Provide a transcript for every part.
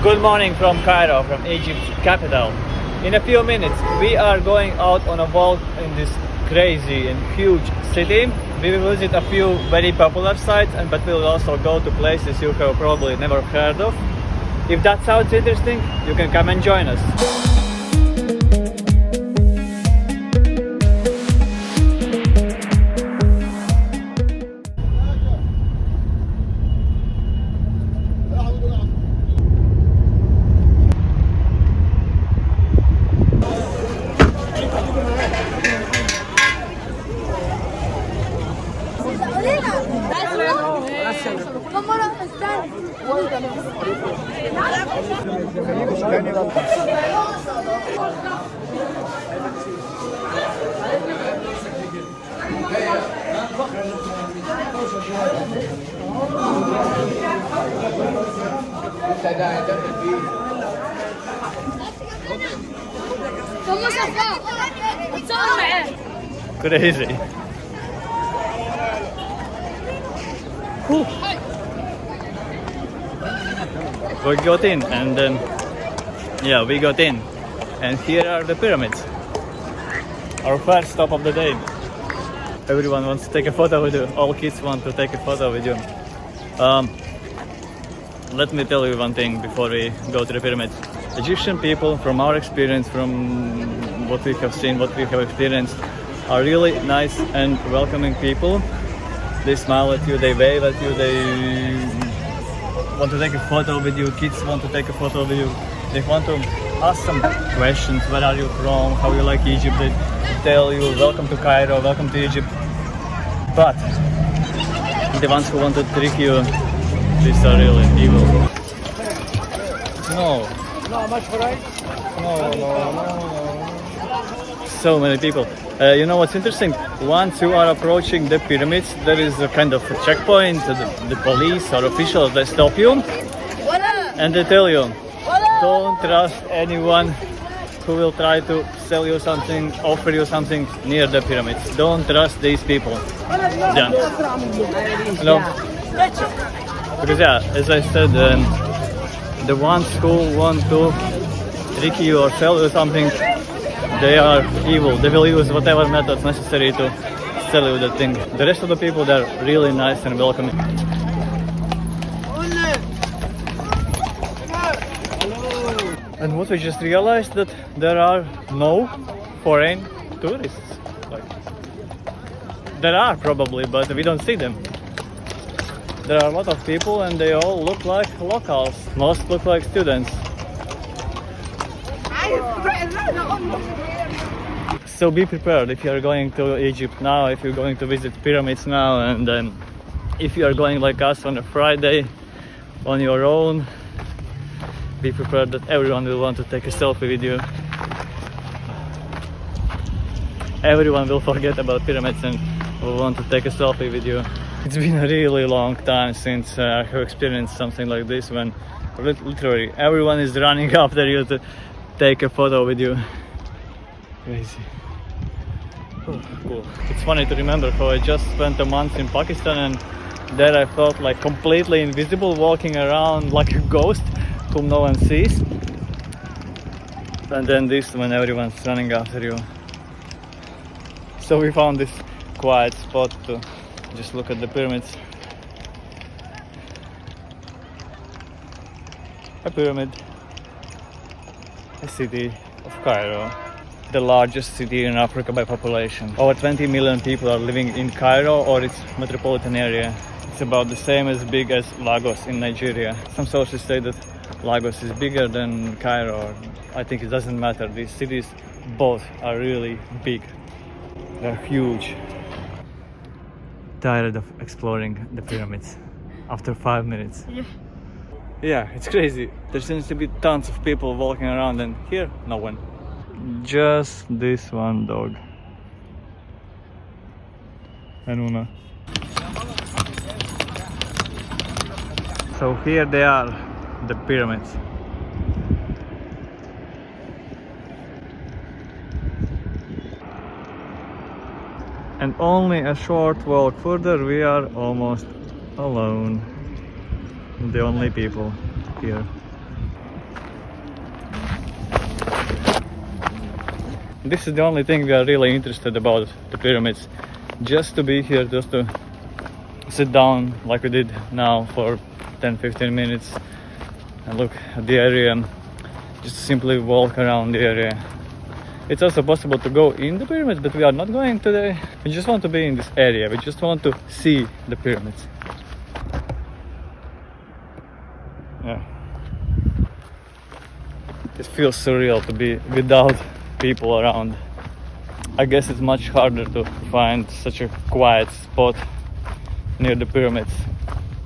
Good morning from Cairo, from Egypt's capital. In a few minutes, we are going out on a walk in this crazy and huge city. We will visit a few very popular sites, but we will also go to places you have probably never heard of. If that sounds interesting, you can come and join us. Crazy. Whew. We got in and we got in, and here are the pyramids. Our first stop of the day. Everyone wants to take a photo with you. All kids want to take a photo with you. Let me tell you one thing before we go to the pyramids. Egyptian people, from our experience, from what we have seen, what we have experienced, are really nice and welcoming people. They smile at you, they wave at you, they want to take a photo with you. Kids want to take a photo with you. They want to ask some questions. Where are you from? How you like Egypt? They tell you, welcome to Cairo, welcome to Egypt. But the ones who want to trick you, these are really evil. No. Not much rice? No. So many people. You know what's interesting? Once you are approaching the pyramids, there is a kind of a checkpoint. The police or officials, they stop you and they tell you, don't trust anyone who will try to sell you something, offer you something near the pyramids. Don't trust these people. Yeah. No. Because as I said, the ones who want to trick you or sell you something, they are evil. They will use whatever methods necessary to sell you the thing. The rest of the people, they're really nice and welcoming. And what we just realized, that there are no foreign tourists. Like, there are probably, but we don't see them. There are a lot of people and they all look like locals. Most look like students. So be prepared if you are going to Egypt now, if you're going to visit pyramids now, and if you are going like us on a Friday on your own, be prepared that everyone will want to take a selfie with you. Everyone will forget about pyramids and will want to take a selfie with you. It's been a really long time since I have experienced something like this, when literally everyone is running after you to take a photo with you. Crazy. Oh, cool. It's funny to remember how I just spent a month in Pakistan, and there I felt like completely invisible, walking around like a ghost whom no one sees. And then this, when everyone's running after you. So we found this quiet spot to just look at the pyramids. A pyramid. A city of Cairo. The largest city in Africa by population. Over 20 million people are living in Cairo or its metropolitan area. It's about the same as big as Lagos in Nigeria. Some sources say that Lagos is bigger than Cairo. I think it doesn't matter. These cities both are really big. They're huge. Tired of exploring the pyramids after 5 minutes. Yeah, it's crazy. There seems to be tons of people walking around, and here, no one. Just this one dog. And Una. So here they are, the pyramids. And only a short walk further we are almost alone. The only people here. this is the only thing we are really interested about the pyramids. Just to be here, just to sit down like we did now for 10-15 minutes and look at the area, just simply walk around the area. It's also possible to go in the pyramids, but we are not going today. We just want to be in this area. We just want to see the pyramids. Yeah. It feels surreal to be without people around. I guess it's much harder to find such a quiet spot near the pyramids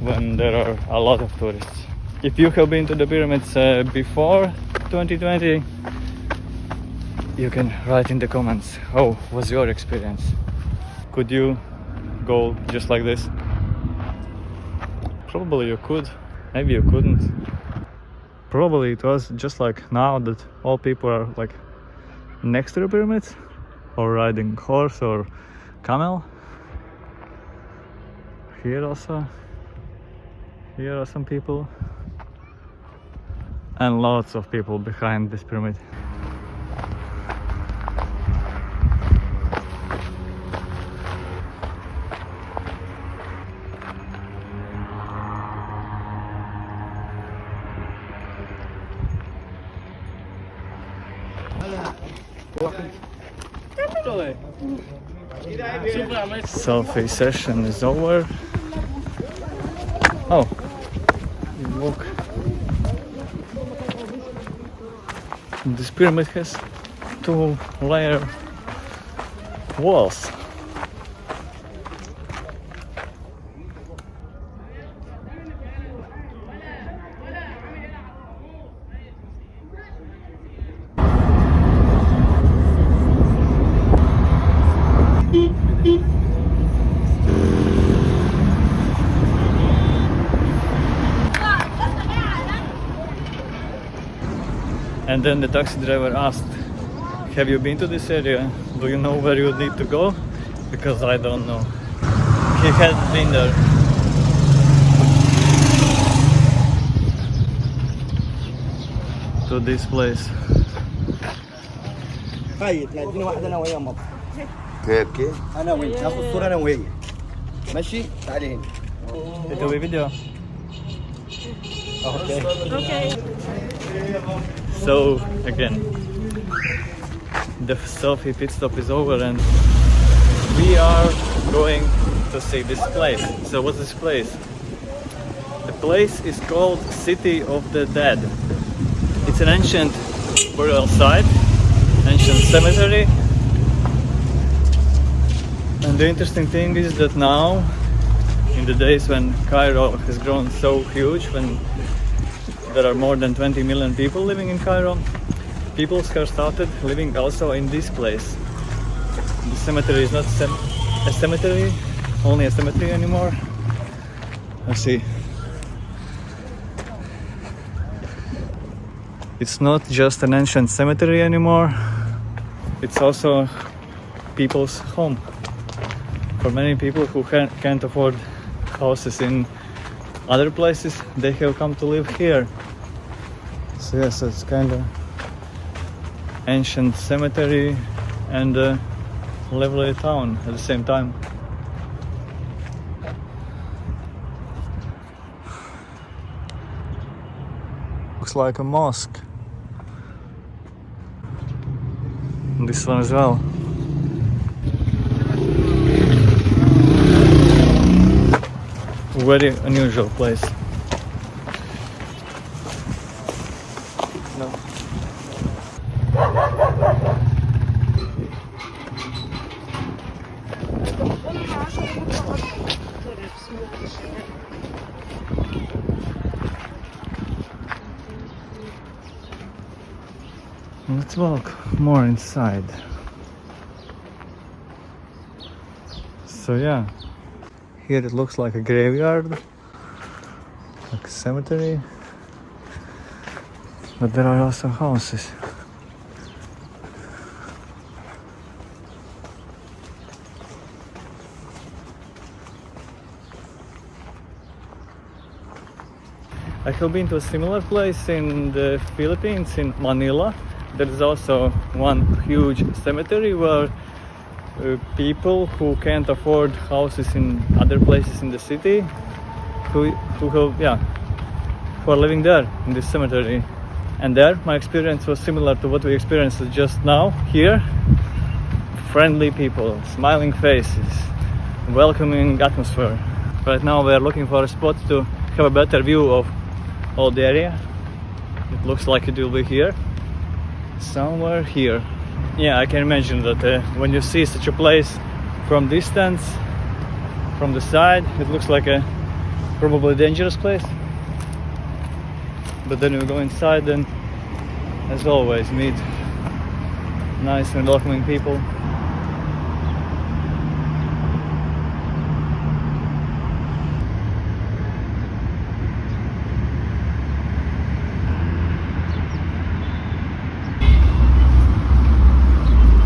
when there are a lot of tourists. If you have been to the pyramids before 2020, you can write in the comments how was your experience. Could you go just like this? Probably you could, maybe you couldn't. Probably it was just like now that all people are like next to the pyramids or riding horse or camel. Here also, here are some people and lots of people behind this pyramid. Selfie session is over. Oh, look. This pyramid has 2-layer walls. And then the taxi driver asked, have you been to this area? Do you know where you need to go? Because I don't know. He hadn't been there. To this place. طيب اديني واحده انا وهي مطر. كيف انا وانت ناخذ صوره انا وهي. ماشي تعالي هنا. Ito video. Okay. So again, the selfie pit stop is over and we are going to see this place. So what's this place? The place is called City of the Dead. It's an ancient burial site, ancient cemetery. And the interesting thing is that now, in the days when Cairo has grown so huge, when there are more than 20 million people living in Cairo, people have started living also in this place. The cemetery is not a cemetery, only a cemetery anymore. Let's see. It's not just an ancient cemetery anymore, it's also people's home. For many people who can't afford houses in other places, they have come to live here. So yes, it's kind of ancient cemetery and a lovely town at the same time. Looks like a mosque. And this one as well. Very unusual place. No. Let's walk more inside. So yeah, here it looks like a graveyard, like a cemetery, but there are also houses. I have been to a similar place in the Philippines, in Manila. There is also one huge cemetery where people who can't afford houses in other places in the city, who are living there in this cemetery. And there, my experience was similar to what we experienced just now here. Friendly people, smiling faces, welcoming atmosphere. Right now we are looking for a spot to have a better view of all the area. It looks like it will be here, somewhere here. Yeah, I can imagine that when you see such a place from distance, from the side, it looks like a probably dangerous place. But then you go inside and, as always, meet nice and welcoming people.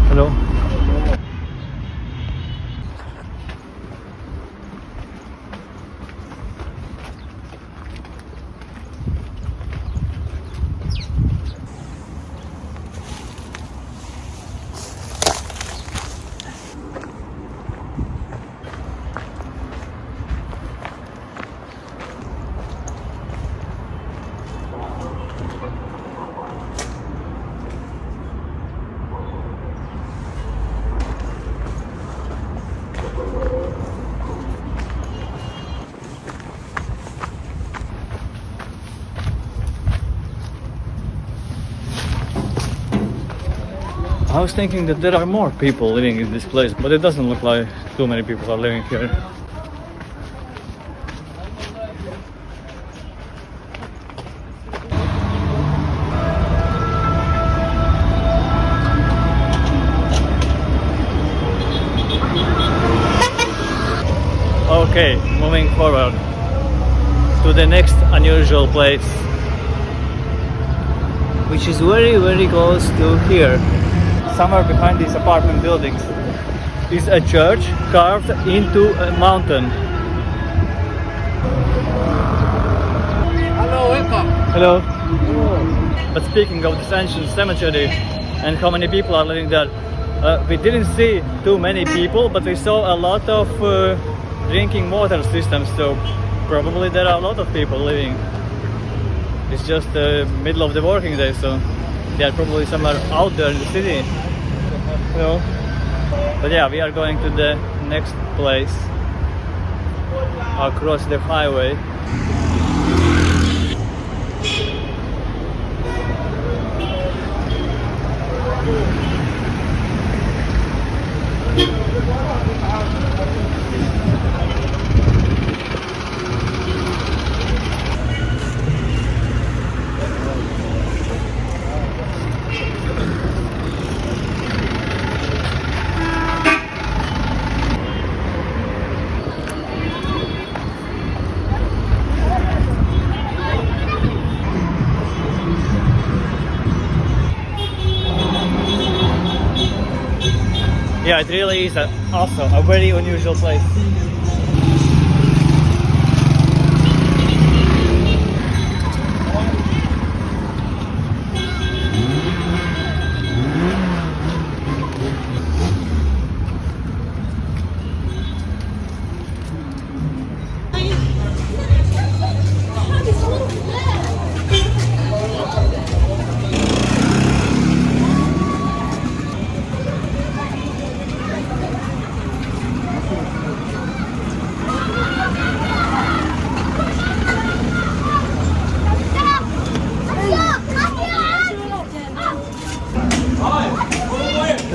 Hello. I was thinking that there are more people living in this place, but it doesn't look like too many people are living here. Okay, moving forward to the next unusual place, which is very, very close to here. Somewhere behind these apartment buildings is a church carved into a mountain. Hello, welcome. Hello. But speaking of this ancient cemetery and how many people are living there, we didn't see too many people, but we saw a lot of drinking water systems, so probably there are a lot of people living. It's just the middle of the working day, so they are probably somewhere out there in the city. No. But yeah, we are going to the next place across the highway. Yeah, it really is also a very unusual place.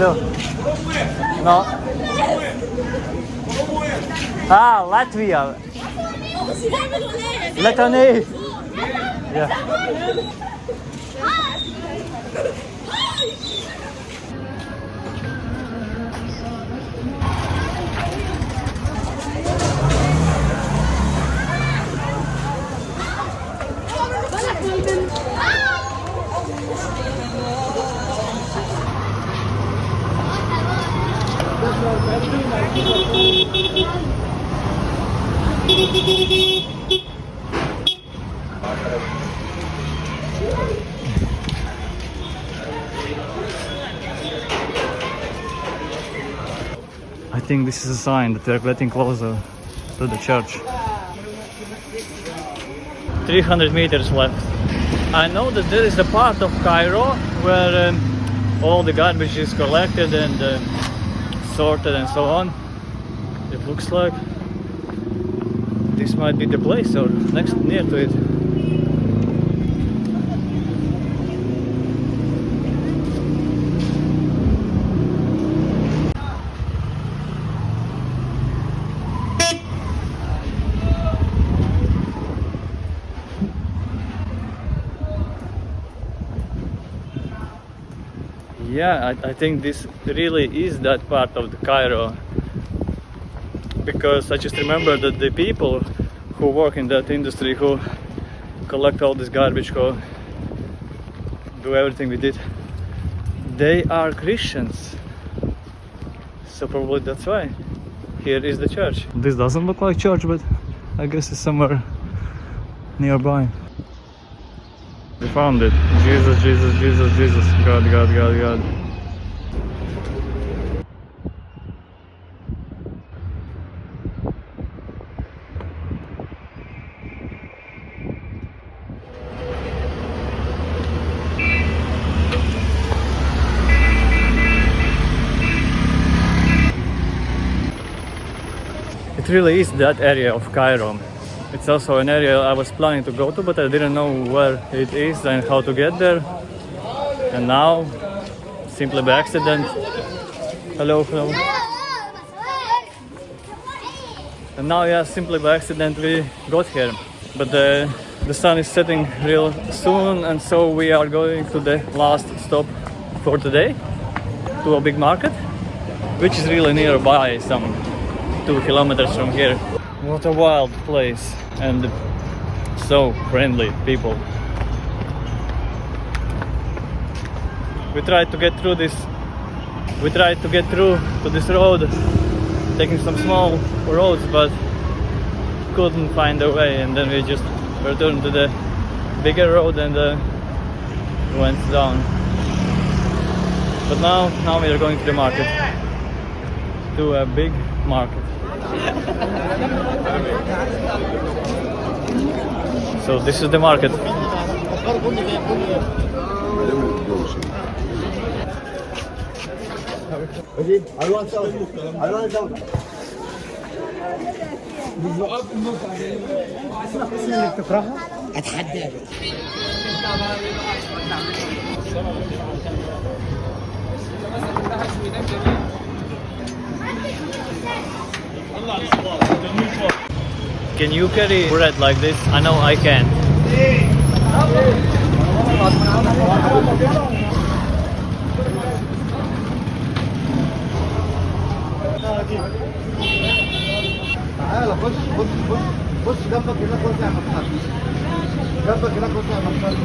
Hello. No. Ah, Latvia. Lettonie. Yeah. think this is a sign that we're getting closer to the church. 300 meters left. I know that there is a part of Cairo where all the garbage is collected and sorted and so on. It looks like this might be the place or next near to it. Yeah, I think this really is that part of the Cairo, because I just remember that the people who work in that industry, who collect all this garbage, who do everything we did, they are Christians. So probably that's why here is the church. This doesn't look like church, but I guess it's somewhere nearby. We found it. Jesus, Jesus, Jesus, Jesus. God, God, God, God. It really is that area of Cairo. It's also an area I was planning to go to, but I didn't know where it is and how to get there. And now, simply by accident, hello, hello. And now, yeah, simply by accident we got here. But the sun is setting real soon, and so we are going to the last stop for today, to a big market, which is really nearby, some 2 kilometers from here. What a wild place, and so friendly people. We tried to get through to this road, taking some small roads, but couldn't find a way, and then we just returned to the bigger road and went down. But now we are going to the market, to a big market. So this is the market. Can you carry bread like this? I know I can't. تعالى بص بص بص بص جنبك هناك وسع مكان. جنبك هناك وسع مكان.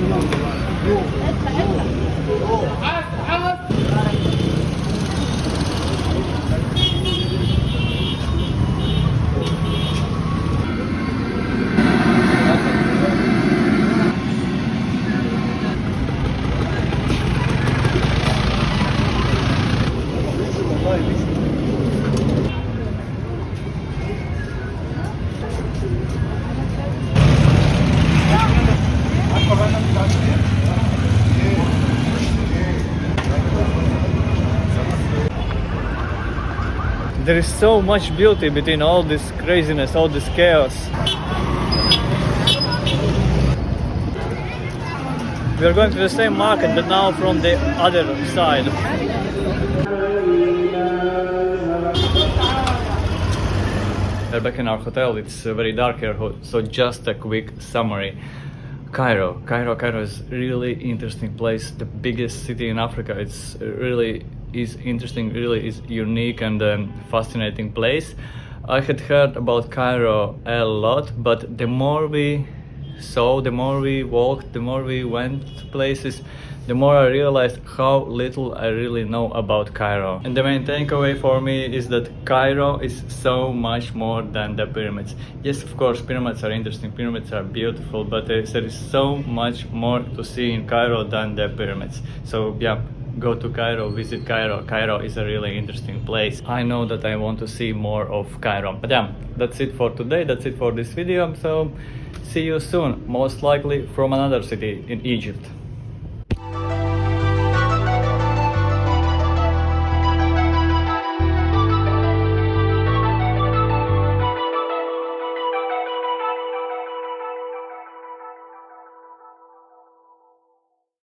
There is so much beauty between all this craziness, all this chaos. We are going to the same market, but now from the other side. We're back in our hotel. It's very dark here, so just a quick summary. Cairo is really interesting place, the biggest city in Africa. It's really is interesting, really is unique and fascinating place. I had heard about Cairo a lot, but the more we saw, the more we walked, the more we went to places, the more I realized how little I really know about Cairo. And the main takeaway for me is that Cairo is so much more than the pyramids. Yes, of course, pyramids are interesting, pyramids are beautiful, but there is so much more to see in Cairo than the pyramids. So yeah, go to Cairo, visit Cairo. Cairo is a really interesting place. I know that I want to see more of Cairo. But yeah, that's it for today. That's it for this video. So see you soon, most likely from another city in Egypt.